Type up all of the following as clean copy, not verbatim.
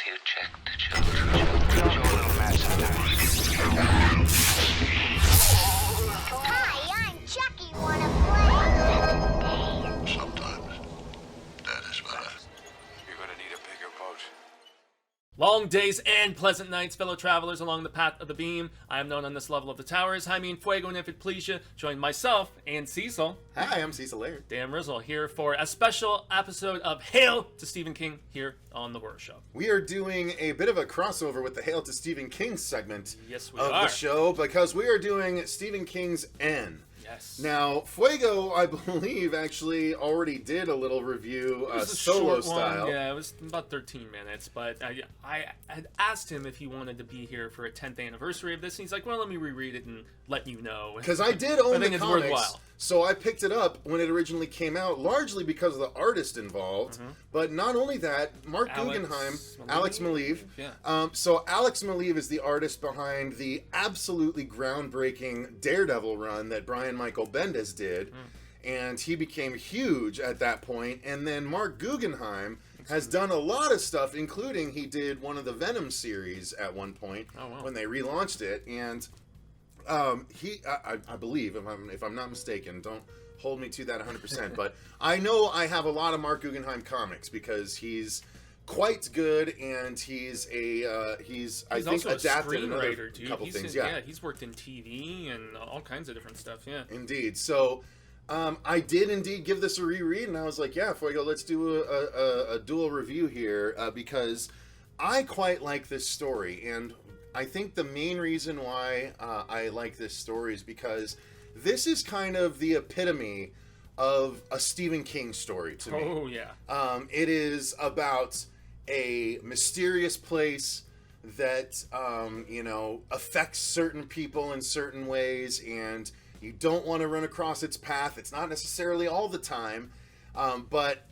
you check the children? Show a little match sometimes. Hi, I'm Chucky. Wanna play? Sometimes that is better. You're gonna need a bigger boat. Long days and pleasant nights, fellow travelers along the path of the beam. I am known on this level of the tower as Jaime and Fuego, and if it please you, join myself and Cecil. Hi, I'm Cecil Laird. Dan Rizzle here for a special episode of Hail to Stephen King here on The Horror Show. We are doing a bit of a crossover with the Hail to Stephen King segment Yes, we of are. the show because we are doing Stephen King's N. Yes. Now, Fuego, I believe, actually already did a little review, It was a solo short style. one. Yeah, it was about 13 minutes, but I had asked him if he wanted to be here for a 10th anniversary of this, and he's like, well, let me reread it and let you know. Because I did own I think the it's comics, worthwhile. so I picked it up when it originally came out, largely because of the artist involved. But not only that, Mark Guggenheim, Alex Maleev. Yeah. So Alex Maleev is the artist behind the absolutely groundbreaking Daredevil run that Brian Michael Bendis did. And he became huge at that point. And then Mark Guggenheim has done a lot of stuff, including he did one of the Venom series at one point when they relaunched it. And I believe, if I'm not mistaken, don't hold me to that 100%, but I know I have a lot of Mark Guggenheim comics because he's quite good, and he's I think also adapted a another screenwriter, dude. couple He's things. yeah, he's worked in TV and all kinds of different stuff. Yeah, Indeed. So I did indeed give this a reread, and I was like, yeah, Fuego, let's do a dual review here because I quite like this story, and I think the main reason why I like this story is because this is kind of the epitome of a Stephen King story to me. Oh, yeah. It is about a mysterious place that, affects certain people in certain ways, and you don't want to run across its path. It's not necessarily all the time, but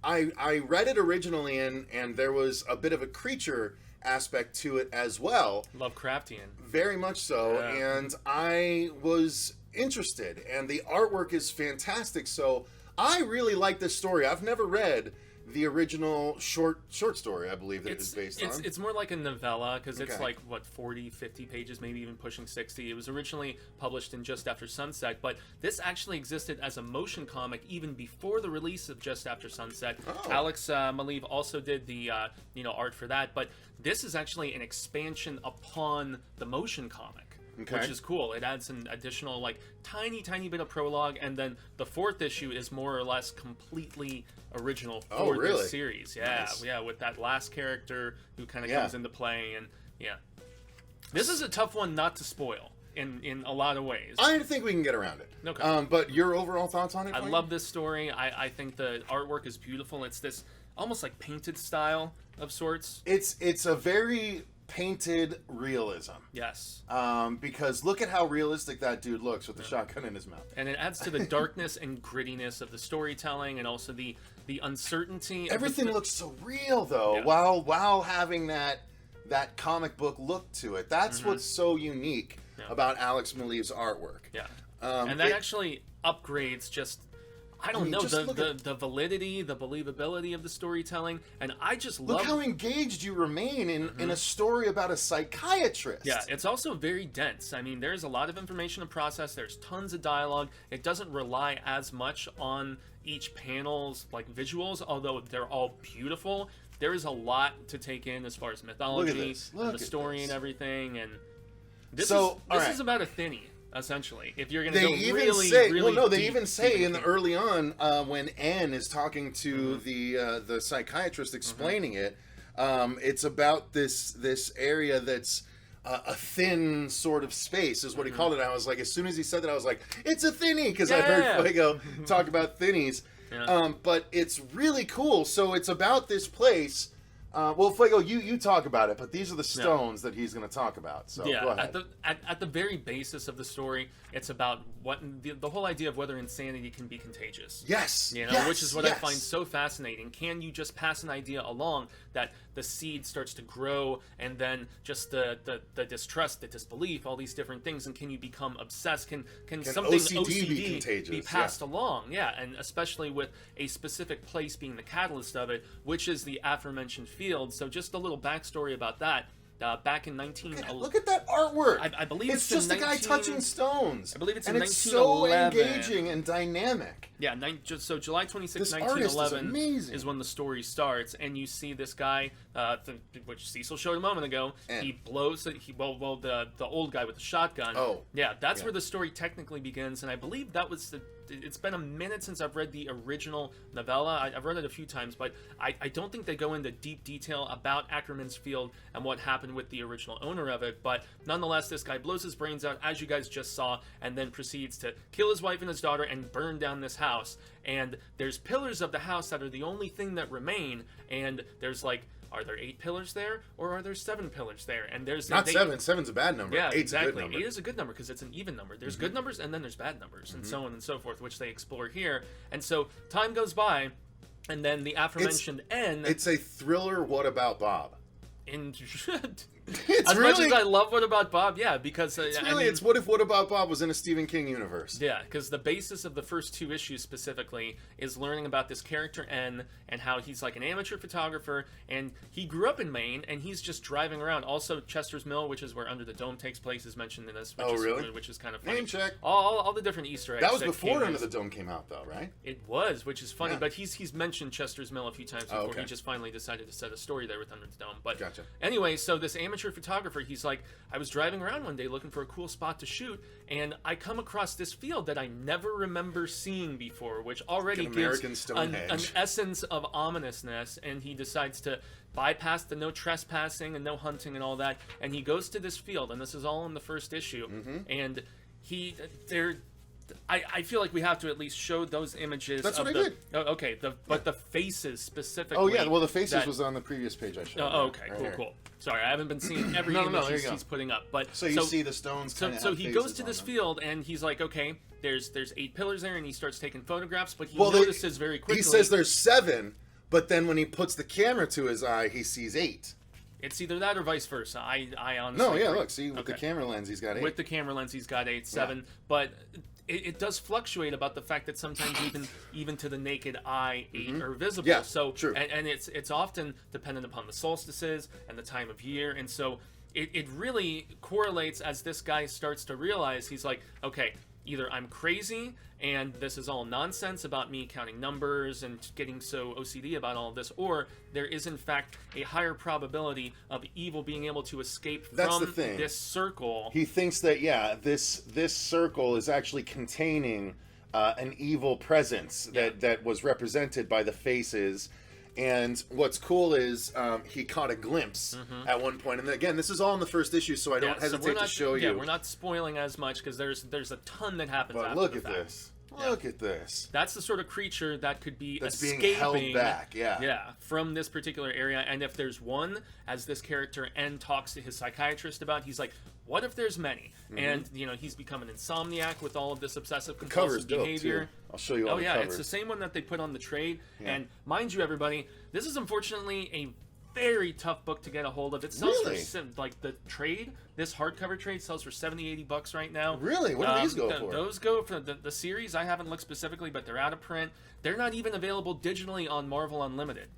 I read it originally, and there was a bit of a creature aspect to it as well. Lovecraftian. Very much so, Yeah. and I was interested, and the artwork is fantastic, so I really like this story. I've never read the original short story, I believe, that it's based on. It's more like a novella, because it's Okay. like, 40, 50 pages, maybe even pushing 60. It was originally published in Just After Sunset, but this actually existed as a motion comic even before the release of Just After Sunset. Oh. Alex Maleev also did the art for that, but this is actually an expansion upon the motion comic. Okay. Which is cool. It adds an additional, tiny bit of prologue, and then the fourth issue is more or less completely original for really? this series. Yeah, Nice. yeah, with that last character who kind of comes into play, and this is a tough one not to spoil in a lot of ways. I think we can get around it. Okay. But your overall thoughts on it? I Mike? love this story. I think the artwork is beautiful. It's this almost like painted style of sorts. It's a very painted realism. Yes. Because look at how realistic that dude looks with the shotgun in his mouth. And it adds to the darkness and grittiness of the storytelling, and also the uncertainty. Everything looks so real, though, Yeah. while having that comic book look to it. That's what's so unique about Alex Maleev's artwork. Yeah. And that actually upgrades just, the validity, the believability of the storytelling, and I just love... Look how engaged you remain in a story about a psychiatrist. Yeah, it's also very dense. I mean, there's a lot of information to process. There's tons of dialogue. It doesn't rely as much on each panel's visuals, although they're all beautiful. There is a lot to take in as far as mythology, and the story, and everything. And this is about a thinny, essentially. If you're going to go really they deep, even say Stephen in the King. early on when Anne is talking to the psychiatrist explaining it, it's about this area that's a thin sort of space is what he called it. I was like, as soon as he said that, I was like, it's a thinny, because I heard Fuego talk about thinnies. Yeah. But it's really cool. So it's about this place. Well, Fuego, you talk about it, but these are the stones that he's going to talk about. So go ahead. At the very basis of the story, it's about what the whole idea of whether insanity can be contagious. Yes, which is what I find so fascinating. Can you just pass an idea along that the seed starts to grow, and then just the distrust, the disbelief, all these different things, and can you become obsessed? Can something OCD be contagious? Be passed along? Yeah, and especially with a specific place being the catalyst of it, which is the aforementioned field Field. So just a little backstory about that. Back in 1911. Look at that artwork. I believe it's just a guy touching stones. I believe it's and in it's so 1911. engaging and dynamic. Yeah, so July 26, This artist is 1911 amazing. is when the story starts, and you see this guy, which Cecil showed a moment ago. And- He blows the old guy with the shotgun. Oh, yeah, that's yeah. where the story technically begins, and I believe that was it's been a minute since I've read the original novella. I've read it a few times, but I don't think they go into deep detail about Ackerman's Field and what happened with the original owner of it. But nonetheless, this guy blows his brains out, as you guys just saw, and then proceeds to kill his wife and his daughter and burn down this house. And there's pillars of the house that are the only thing that remain, and there's like, are there 8 pillars there, or are there 7 pillars there? And there's Not 7. 7's a bad number. Yeah, 8's exactly. a good number. 8 is a good number because it's an even number. There's good numbers and then there's bad numbers, and so on and so forth, which they explore here. And so time goes by, and then the aforementioned N. It's a thriller. What about Bob? As much as I love What About Bob, yeah, because It's what if What About Bob was in a Stephen King universe? Yeah, because the basis of the first 2 issues specifically is learning about this character N and how he's like an amateur photographer, and he grew up in Maine, and he's just driving around. Also, Chester's Mill, which is where Under the Dome takes place, is mentioned in this. Which is kind of funny. Name check. All the different Easter eggs. That was before came Under the Dome came out, though, right? It was, which is funny, Yeah. but he's mentioned Chester's Mill a few times before. okay. He just finally decided to set a story there with Under the Dome. But Gotcha. anyway, so this amateur photographer, he's like, I was driving around one day looking for a cool spot to shoot, and I come across this field that I never remember seeing before, which already Like an gives American an Stonehenge. essence of ominousness, and he decides to bypass the no trespassing and no hunting and all that, and he goes to this field, and this is all in the first issue, and I feel like we have to at least show those images. That's of what I did. Oh, okay, but the faces specifically. Oh yeah, well the faces that- was on the previous page I showed. Oh, okay, Right cool, here. cool. Sorry, I haven't been seeing every No, image there you go. he's putting up, but So you see the stones. so kinda so have he goes faces to on this them. field and he's like, okay, there's 8 pillars there, and he starts taking photographs, but he Well, notices very quickly. He says there's 7, but then when he puts the camera to his eye, he sees 8. it's either that or vice versa. I honestly No, yeah, agree. look, see with the Okay. camera lens, he's got 8. With the camera lens, he's got 8, 7, but it does fluctuate about the fact that sometimes even to the naked eye, 8 are visible. Yeah, so true. And it's often dependent upon the solstices and the time of year, and so it really correlates as this guy starts to realize. He's like, okay, either I'm crazy and this is all nonsense about me counting numbers and getting so OCD about all of this, or there is in fact a higher probability of evil being able to escape That's from the thing. this circle. He thinks that this circle is actually containing an evil presence that was represented by the faces. And what's cool is he caught a glimpse at one point. And again, this is all in the first issue, so I don't so hesitate we're not, to show yeah, you. we're not spoiling as much because there's a ton that happens. But after look the at fact. this. Look at this. That's the sort of creature that could be That's escaping, being held back, yeah. from this particular area. And if there's one, as this character N talks to his psychiatrist about, he's like, what if there's many? And he's become an insomniac with all of this obsessive Cover's compulsive dope, behavior. too. I'll show you all Oh the yeah, cover. it's the same one that they put on the trade. Yeah. And mind you, everybody, this is unfortunately a very tough book to get a hold of. It sells Really? for like the trade. This hardcover trade sells for $70-$80 right now. Really? What do these go for? Those go for the series. I haven't looked specifically, but they're out of print. They're not even available digitally on Marvel Unlimited,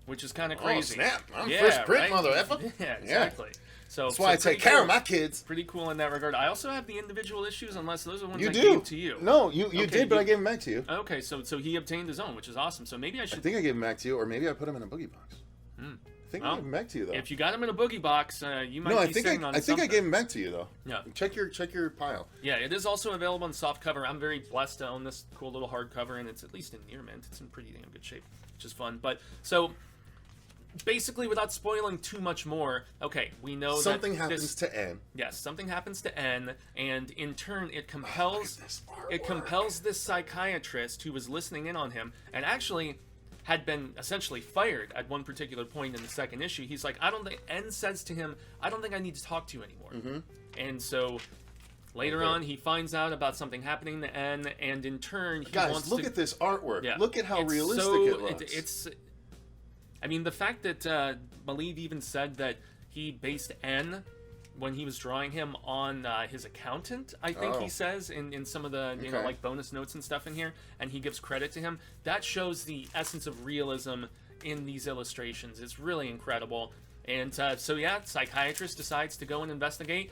which is kind of crazy. snap. I'm yeah, first print, right? mother effer. Yeah, exactly. So That's why I pretty take care of cool. my kids. Pretty cool in that regard. I also have the individual issues, unless those are the ones You I do. gave to you. No, you Okay, did, but I gave them back to you. Okay, so he obtained his own, which is awesome. So maybe I I should. think I gave them back to you, or maybe I put them in a boogie box. I think I Well, gave them back to you, though. If you got him in a boogie box, you might No, I be think sitting on I think I something. gave them back to you, though. Yeah. Check your pile. Yeah, it is also available in softcover. I'm very blessed to own this cool little hardcover, and it's at least in near mint. It's in pretty damn good shape, which is fun. But so basically, without spoiling too much more, okay, we know Something that happens to N. Yes, something happens to N, and in turn, it compels this this psychiatrist who was listening in on him, and actually had been essentially fired at one particular point in the second issue. He's like, N says to him, I don't think I need to talk to you anymore. And so later on, he finds out about something happening to N, and in turn, he Guys, wants look to... at this artwork. Yeah. Look at how It's realistic so- it looks. I mean, the fact that Maleev even said that he based N when he was drawing him on his accountant, I think he says in some of the Okay. like bonus notes and stuff in here, and he gives credit to him. That shows the essence of realism in these illustrations. It's really incredible. And so yeah, psychiatrist decides to go and investigate,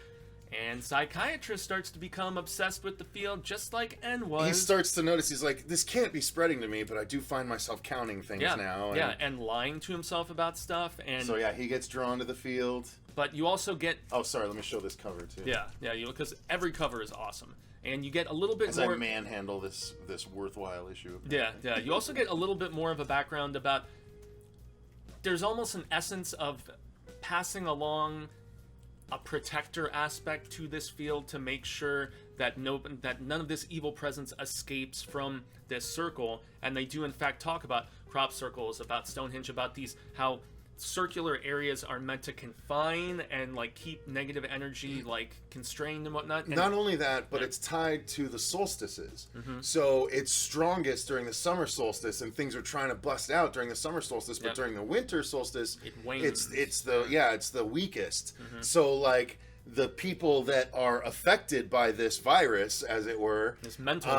and psychiatrist starts to become obsessed with the field, just like N was. He starts to notice, he's like, this can't be spreading to me, but I do find myself counting things now. And lying to himself about stuff. And so yeah, he gets drawn to the field. But you also get... Oh, sorry, let me show this cover too. Yeah, because every cover is awesome. And you get a little bit As more... I manhandle this worthwhile issue. Yeah. You also get a little bit more of a background about... There's almost an essence of passing along a protector aspect to this field to make sure that none of this evil presence escapes from this circle. And they do in fact talk about crop circles, about Stonehenge, about these, how circular areas are meant to confine and like keep negative energy like constrained and whatnot. And not only that, but it's tied to the solstices. So it's strongest during the summer solstice, and things are trying to bust out during the summer solstice. But during the winter solstice, it wanes. It's the weakest. So like the people that are affected by this virus, as it were, this mental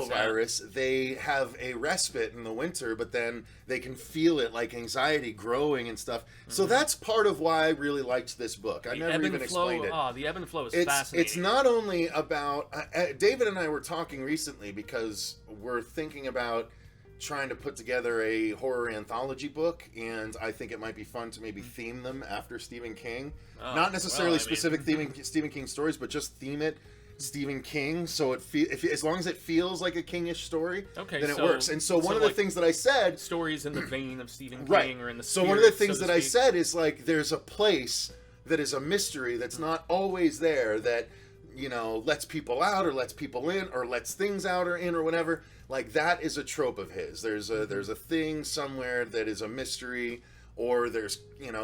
virus, they have a respite in the winter, but then they can feel it like anxiety growing and stuff. So that's part of why I really liked this book. I never even explained it. The ebb and flow is fascinating. It's not only about David and I were talking recently because we're thinking about trying to put together a horror anthology book, and I think it might be fun to maybe theme them after Stephen King. Not necessarily specific Stephen King stories, but just theme it Stephen King, so as long as it feels like a Kingish story, then it works. And so one of the things that I said, stories in the vein of Stephen King, or in the so one of the things that I said is like, there's a place that is a mystery that's not always there, that lets people out or lets people in or lets things out or in or whatever. Like, that is a trope of his. There's a thing somewhere that is a mystery, or there's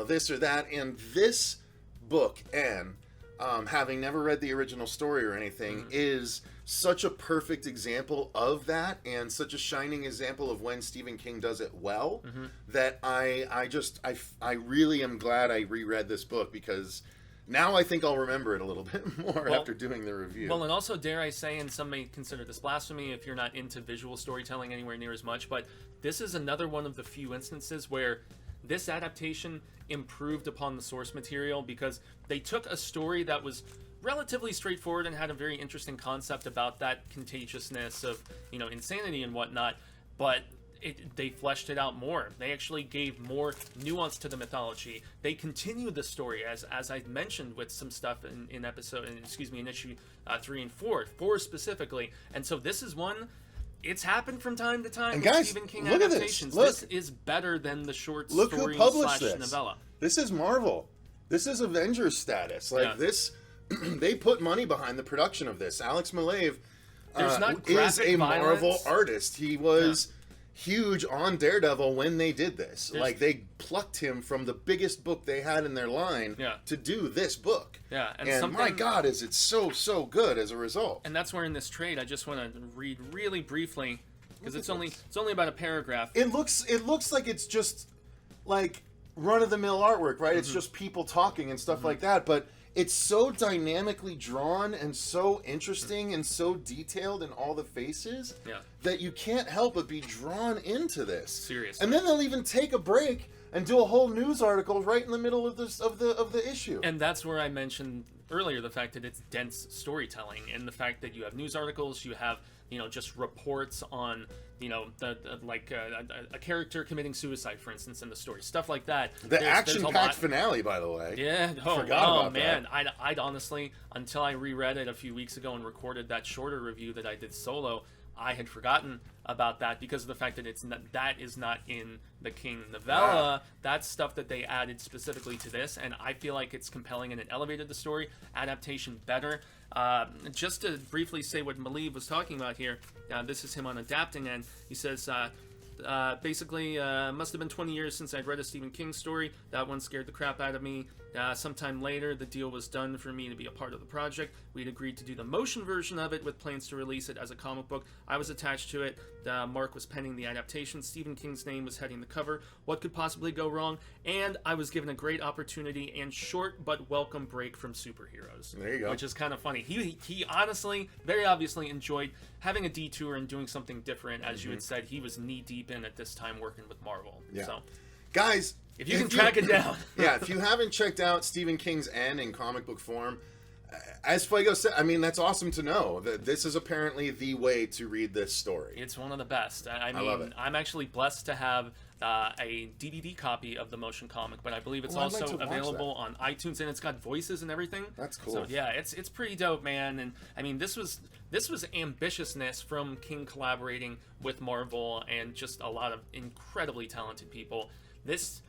this or that. And this book, N, having never read the original story or anything, is such a perfect example of that, and such a shining example of when Stephen King does it well, that I really am glad I reread this book, because now I think I'll remember it a little bit more after doing the review. Well, and also, dare I say, and some may consider this blasphemy if you're not into visual storytelling anywhere near as much, but this is another one of the few instances where this adaptation improved upon the source material, because they took a story that was relatively straightforward and had a very interesting concept about that contagiousness of, insanity and whatnot, but they fleshed it out more. They actually gave more nuance to the mythology. They continued the story, as I mentioned, with some stuff in issue 3 and 4 specifically. And so this is one. It's happened from time to time. And with guys, Stephen King look at adaptations. this. This is better than the short Look story who published / this. novella. This is Marvel. This is Avengers status. Like this, they put money behind the production of this. Alex Maleev is a Marvel artist. He was huge on Daredevil when they did this. Like, they plucked him from the biggest book they had in their line to do this book. Yeah, and my God, is it so good as a result. And that's where in this trade, I just want to read really briefly, because it's only about a paragraph. It looks like it's just like run-of-the-mill artwork, right? It's just people talking and stuff like that, but it's so dynamically drawn and so interesting and so detailed in all the faces that you can't help but be drawn into this. Seriously. And then they'll even take a break and do a whole news article right in the middle of the issue. And that's where I mentioned earlier the fact that it's dense storytelling, and the fact that you have news articles, you have just reports on a character committing suicide, for instance, in the story, stuff like that. The action-packed finale, by the way. Yeah. Forgot about man, that. I'd honestly, until I reread it a few weeks ago and recorded that shorter review that I did solo, I had forgotten about that, because of the fact that that is not in the King novella. That's stuff that they added specifically to this, and I feel like it's compelling and it elevated the story. Adaptation better. Just to briefly say what Maleev was talking about here, this is him on adapting, and he says, basically, must have been 20 years since I'd read a Stephen King story. That one scared the crap out of me. Sometime later, the deal was done for me to be a part of the project. We'd agreed to do the motion version of it with plans to release it as a comic book. I was attached to it. Mark was penning the adaptation. Stephen King's name was heading the cover. What could possibly go wrong? And I was given a great opportunity and short but welcome break from superheroes. There you go. Which is kind of funny. He honestly, very obviously enjoyed having a detour and doing something different. As you had said, he was knee-deep been at this time working with Marvel. Yeah. So, Guys, if you can track it down. Yeah, if you haven't checked out Stephen King's N in comic book form, as Fuego said, I mean, that's awesome to know that this is apparently the way to read this story. It's one of the best. I mean, love it. I'm actually blessed to have a DVD copy of the motion comic, but I believe it's Oh, I'd like also to watch available on iTunes, and it's got voices and everything. That's cool. So yeah, it's pretty dope, man. And I mean, this was ambitiousness from King collaborating with Marvel and just a lot of incredibly talented people. This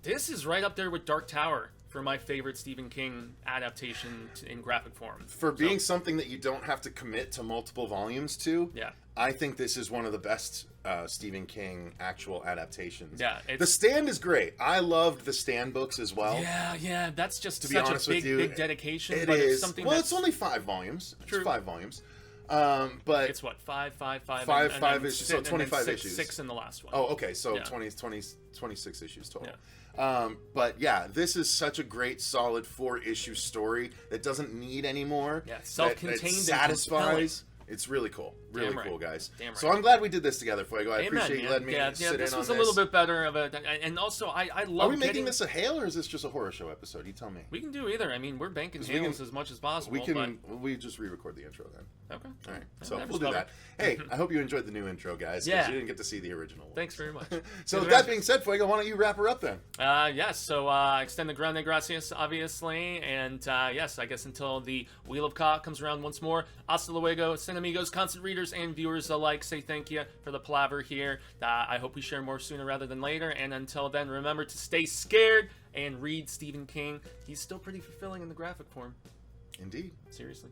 is right up there with Dark Tower for my favorite Stephen King adaptation in graphic form. For being something that you don't have to commit to multiple volumes to, Yeah. I think this is one of the best Stephen King actual adaptations. Yeah, The Stand is great. I loved the Stand books as well. Yeah, that's just To be such honest a with you, big dedication. It but is. It's something Well, that's, it's only 5 volumes. True. It's 5 volumes. But it's what, five, Five then issues, so and then 25 six, issues. 6 in the last one. Oh, okay. So Yeah. 26 issues total. But yeah, this is such a great, solid 4-issue story that doesn't need any more. Yeah, self-contained that and satisfies. It's really cool. Really Damn right. cool, guys. Damn right. So I'm glad we did this together, Fuego. I Amen, appreciate you man. letting me yeah, sit in this on was this. a little bit better of a, and also I love. Are we making getting, this a hail, or is this just a horror show episode? You tell me. We can do either. I mean, we're banking we can- hails as much as possible. We can. We just re-record the intro then. But, okay. All right. Yeah, So never we'll do stop that. Hey, I hope you enjoyed the new intro, guys. 'Cause Yeah. You didn't get to see the original one. Thanks very much. So with that being said, Fuego, why don't you wrap her up then? Yes, so extend the grande gracias, obviously, and yes, I guess until the Wheel of Ka comes around once more, hasta luego, sin amigos, constant readers and viewers alike, say thank you for the palaver here. I hope we share more sooner rather than later, and until then, remember to stay scared and read Stephen King. He's still pretty fulfilling in the graphic form. Indeed. Seriously.